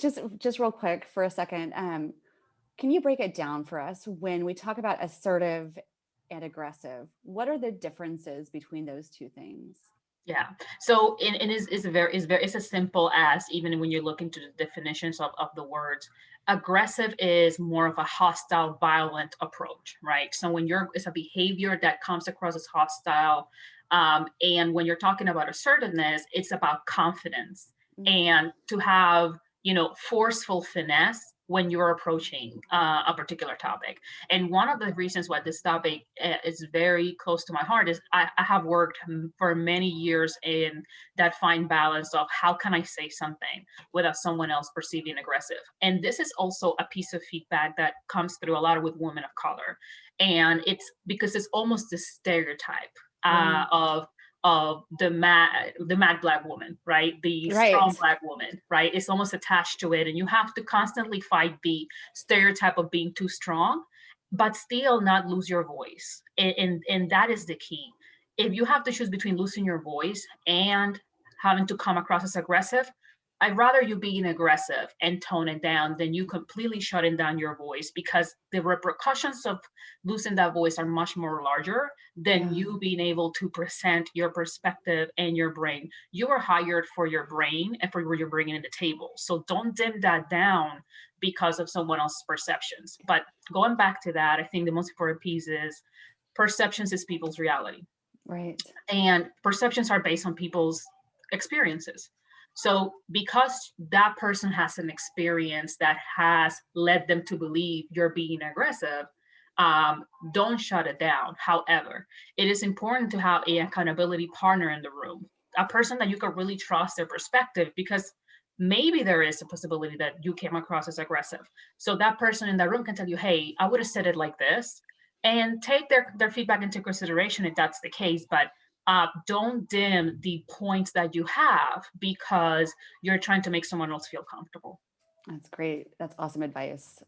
just real quick for a second, can you break it down for us when we talk about assertive and aggressive? What are the differences between those two things? Yeah. So it is it's as simple as, even when you look into the definitions of the words, aggressive is more of a hostile, violent approach, right? So it's a behavior that comes across as hostile. And when you're talking about assertiveness, it's about confidence Mm. and to have, forceful finesse when you're approaching a particular topic. And one of the reasons why this topic is very close to my heart is I have worked for many years in that fine balance of how can I say something without someone else perceiving aggressive. And this is also a piece of feedback that comes through a lot with women of color. And it's because it's almost a stereotype Right. of the mad black woman, right? The strong Right. black woman, right? It's almost attached to it, and you have to constantly fight the stereotype of being too strong, but still not lose your voice. And that is the key. If you have to choose between losing your voice and having to come across as aggressive, I'd rather you being aggressive and tone it down than you completely shutting down your voice, because the repercussions of losing that voice are much more larger than Yeah. you being able to present your perspective and your brain. You are hired for your brain and for what you're bringing to the table. So don't dim that down because of someone else's perceptions. But going back to that, I think the most important piece is perceptions is people's reality. Right. And perceptions are based on people's experiences. So because that person has an experience that has led them to believe you're being aggressive, don't shut it down. However, it is important to have an accountability partner in the room, a person that you can really trust their perspective, because maybe there is a possibility that you came across as aggressive. So that person in that room can tell you, hey, I would have said it like this, and take their feedback into consideration if that's the case. But don't dim the points that you have because you're trying to make someone else feel comfortable. That's great. That's awesome advice.